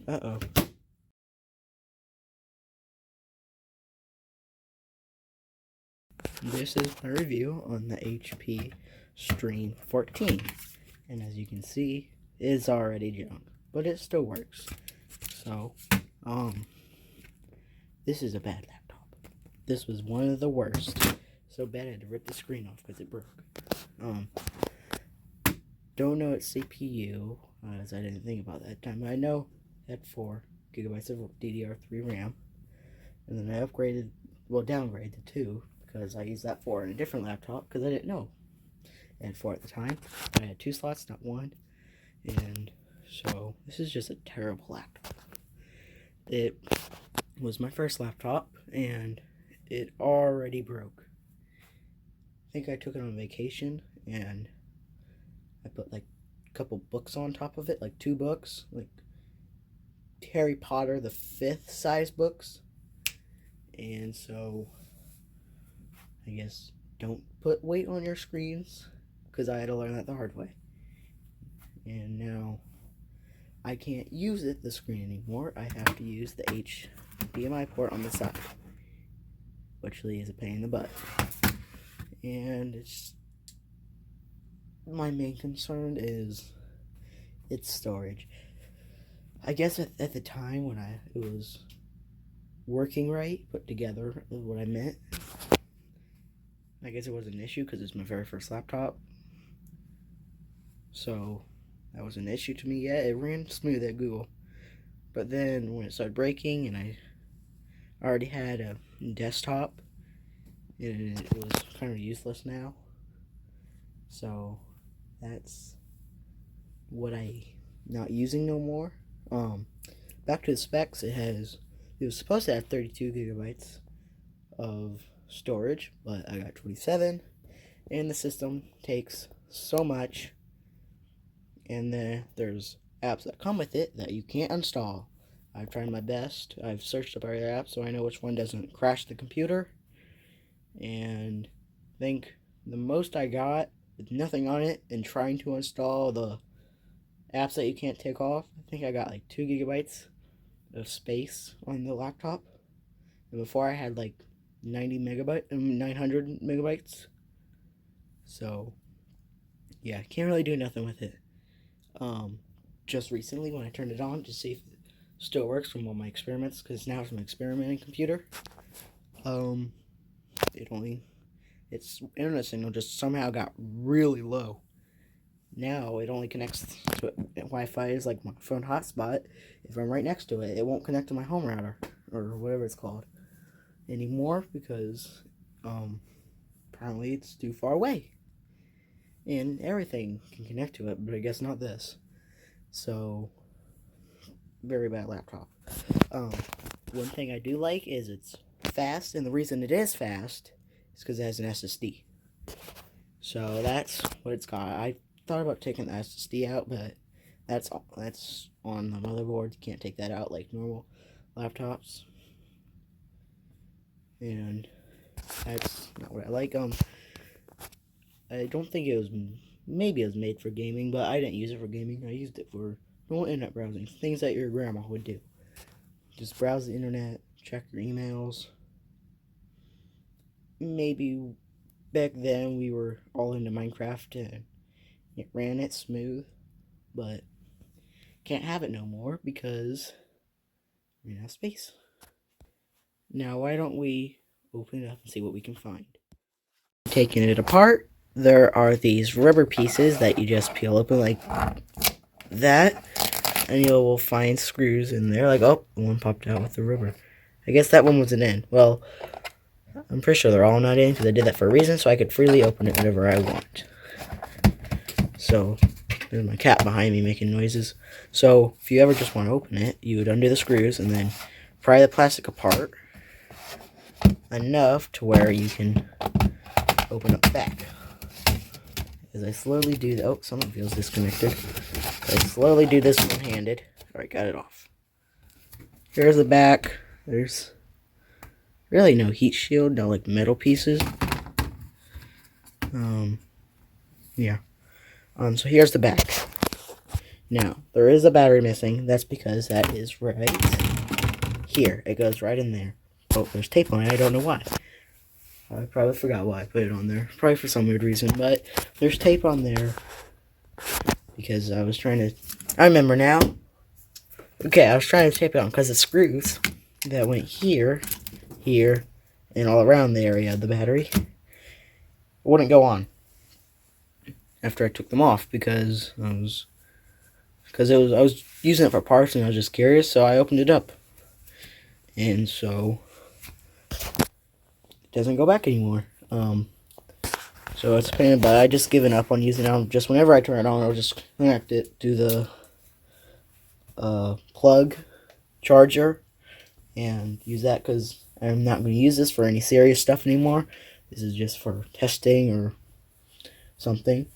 Uh-oh. This is my review on the HP Stream 14. And as you can see, it's already junk, but it still works. So, this is a bad laptop. This was one of the worst. So bad I had to rip the screen off because it broke. Don't know its CPU, as I didn't think about that time. I know it had 4 gigabytes of DDR3 RAM, and then I downgraded to 2 because I used that 4 in a different laptop because I didn't know I had 4 at the time. I had 2 slots, not 1, and so this is just a terrible laptop. It was my first laptop, and it already broke. I think I took it on vacation, and I put like a couple books on top of it, like 2 books, like Harry Potter the 5th size books. And so I guess don't put weight on your screens, because I had to learn that the hard way. And now I can't use the screen anymore. I have to use the HDMI port on the side, which really is a pain in the butt. And it's my main concern is its storage. I guess at the time when it was working right, put together is what I meant. I guess it was an issue because it's my very first laptop. So that was an issue to me. Yeah, it ran smooth at Google. But then when it started breaking and I already had a desktop, it was kind of useless now. So that's what I not using no more. Back to the specs, it was supposed to have 32 gigabytes of storage, but I got 27, and the system takes so much, and then there's apps that come with it that you can't install. I've tried my best. I've searched up other apps so I know which one doesn't crash the computer, and I think the most I got with nothing on it and trying to install the apps that you can't take off, I think I got like 2 gigabytes of space on the laptop. And before I had like 900 megabytes. So yeah, can't really do nothing with it. Just recently when I turned it on to see if it still works from all my experiments, because now it's an experimenting computer. Its internet signal just somehow got really low. Now it only connects to Wi-Fi is like my phone hotspot. If I'm right next to it, it won't connect to my home router or whatever it's called anymore because apparently it's too far away. And everything can connect to it, but I guess not this. So very bad laptop. One thing I do like is it's fast, and the reason it is fast is because it has an SSD. So that's what it's got. I thought about taking the SSD out, but that's on the motherboard. You can't take that out like normal laptops, and that's not what I like. I don't think it was. Maybe it was made for gaming, but I didn't use it for gaming. I used it for normal internet browsing, things that your grandma would do. Just browse the internet, check your emails. Maybe back then we were all into Minecraft and it ran it smooth, but can't have it no more because we ran out of space. Now why don't we open it up and see what we can find? Taking it apart, there are these rubber pieces that you just peel open like that, and you will find screws in there. Like, oh, one popped out with the rubber. I guess that one wasn't in. Well, I'm pretty sure they're all not in because I did that for a reason, so I could freely open it whenever I want. So there's my cat behind me making noises. So if you ever just want to open it, you would undo the screws and then pry the plastic apart enough to where you can open up the back. As I slowly do that, oh, something feels disconnected. I slowly do this one-handed. Alright, got it off. Here's the back. There's really no heat shield, no like metal pieces. Yeah. So here's the back. Now, there is a battery missing. That's because that is right here. It goes right in there. Oh, there's tape on it. I don't know why. I probably forgot why I put it on there. Probably for some weird reason. But there's tape on there because I was trying to... I remember now. Okay, I was trying to tape it on because the screws that went here, here, and all around the area of the battery wouldn't go on after I took them off because I was using it for parts and I was just curious, so I opened it up. And so it doesn't go back anymore. So it's a pain, but I just given up on using it. Just whenever I turn it on, I'll just connect it to the plug charger and use that because I'm not going to use this for any serious stuff anymore. This is just for testing or something.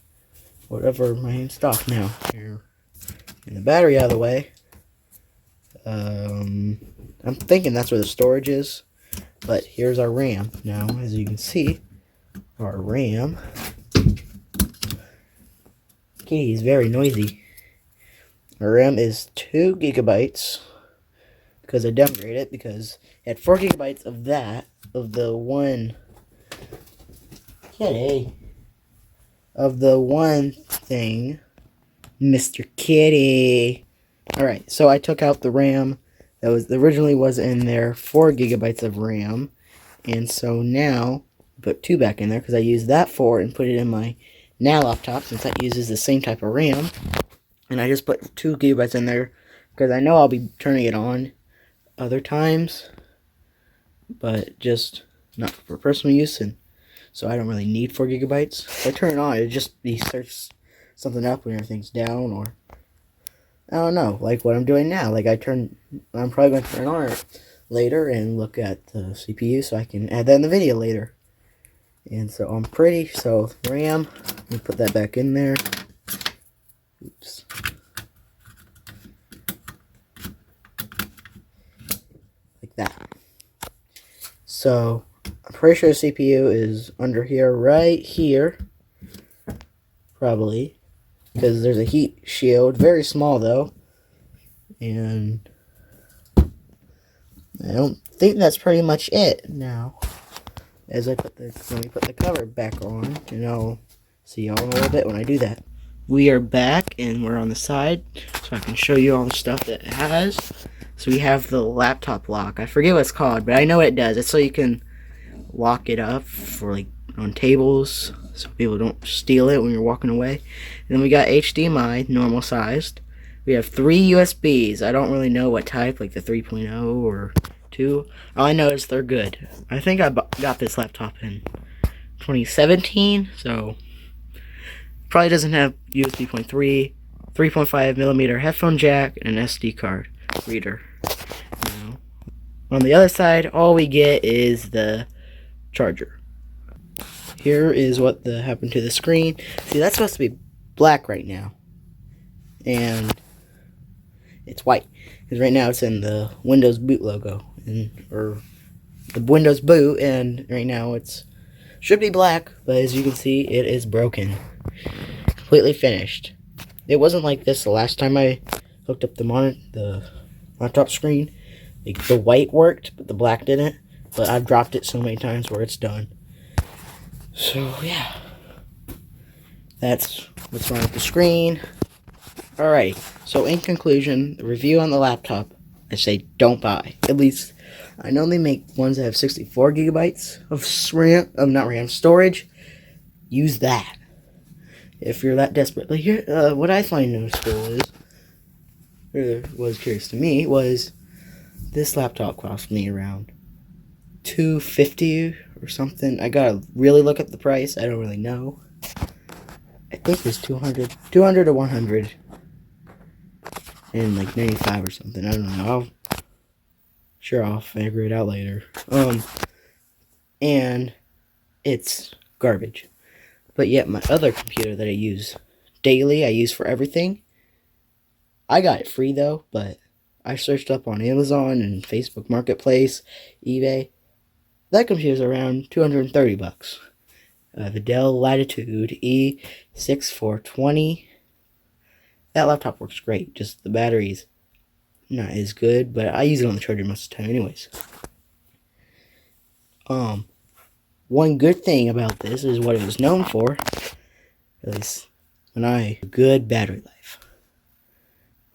Whatever my main stock now. Here, and the battery out of the way. I'm thinking that's where the storage is. But here's our RAM. Now, as you can see, our RAM. Okay, he's very noisy. Our RAM is 2 gigabytes. Because I downgraded it because it had 4 gigabytes of that. Of the one... Kitty. Of the one thing. Mr. Kitty. Alright, so I took out the RAM that was originally was in there, 4 gigabytes of RAM. And so now, put 2 back in there because I used that 4 and put it in my now laptop since that uses the same type of RAM. And I just put 2 gigabytes in there because I know I'll be turning it on other times, but just not for personal use, and so I don't really need 4 gigabytes. If I turn it on, it just starts something up when everything's down, or I don't know, like what I'm doing now. Like I'm probably going to turn it on later and look at the CPU so I can add that in the video later. And so so RAM, let me put that back in there. Oops. Like that. So I'm pretty sure the CPU is under here, right here. Probably. Because there's a heat shield. Very small though. And I don't think that's pretty much it now. As let me put the cover back on, and I'll see y'all in a little bit when I do that. We are back, and we're on the side, so I can show you all the stuff that it has. So we have the laptop lock. I forget what it's called, but I know what it does. It's so you can lock it up for like on tables, so people don't steal it when you're walking away. And then we got HDMI, normal sized. We have 3 USBs. I don't really know what type, like the 3.0 or 2. All I know is they're good. I think I got this laptop in 2017, so probably doesn't have USB 3.3, 3.5 millimeter headphone jack, and an SD card reader. Now, on the other side, all we get is the charger. Here is what happened to the screen. See, that's supposed to be black right now, and it's white because right now it's in the Windows boot logo, or the Windows boot, and right now it's should be black, but as you can see, it is broken, completely finished. It wasn't like this the last time I hooked up the laptop screen. Like the white worked, but the black didn't. But I've dropped it so many times where it's done. So yeah, that's what's wrong with the screen. Alright, so in conclusion, the review on the laptop, I say don't buy. At least, I know they make ones that have 64 gigabytes of storage. Use that if you're that desperate. But here, what I find noticeable was curious to me, was this laptop cost me around $250 or something. I gotta really look up the price. I don't really know. I think it was 200 to 100 and like 95 or something. I don't know. I'll figure it out later. And it's garbage. But yet my other computer that I use daily, I use for everything. I got it free though, but I searched up on Amazon and Facebook Marketplace, eBay. That computer's around $230. The Dell Latitude E6420 that laptop works great. Just the battery's not as good, but I use it on the charger most of the time anyways. One good thing about this is what it was known for, at least good battery life.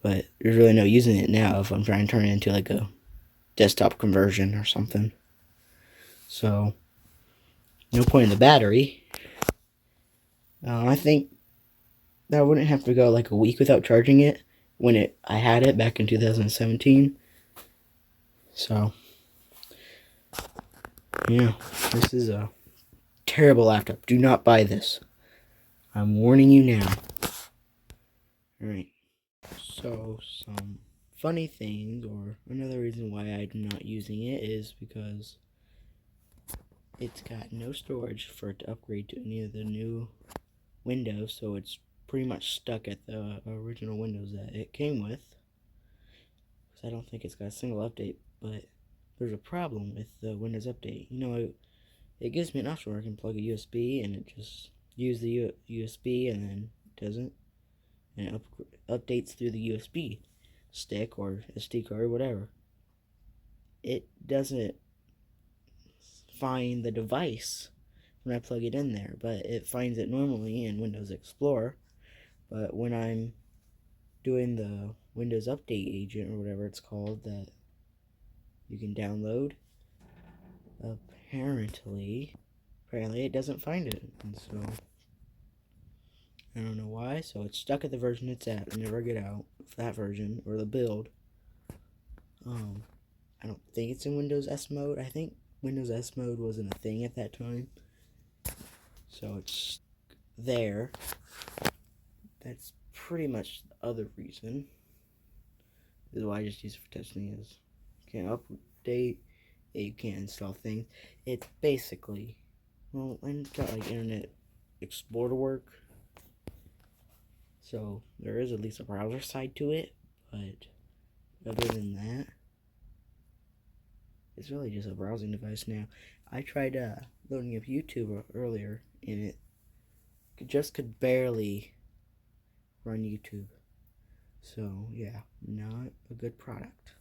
But there's really no using it now if I'm trying to turn it into like a desktop conversion or something. So, no point in the battery. I think that I wouldn't have to go like a week without charging it when I had it back in 2017. So, yeah, this is a terrible laptop. Do not buy this. I'm warning you now. Alright. So, some funny things, or another reason why I'm not using it is because it's got no storage for it to upgrade to any of the new Windows, so it's pretty much stuck at the original Windows that it came with. Because I don't think it's got a single update, but there's a problem with the Windows Update. You know, it gives me an option where I can plug a USB and it just uses the USB and then doesn't, and it updates through the USB stick or SD card or whatever. It doesn't find the device when I plug it in there, but it finds it normally in Windows Explorer. But when I'm doing the Windows Update agent or whatever it's called that you can download, apparently it doesn't find it, and so I don't know why. So it's stuck at the version it's at. I never get out of that version or the build. I don't think it's in Windows S mode. I think Windows S mode wasn't a thing at that time, so it's there. That's pretty much the other reason. This is why I just use it for testing. Is you can't update, you can't install things. It's basically, well, and it's got like Internet Explorer work, so there is at least a browser side to it. But other than that, it's really just a browsing device now. I tried loading up YouTube earlier, and it could barely run YouTube. So yeah, not a good product.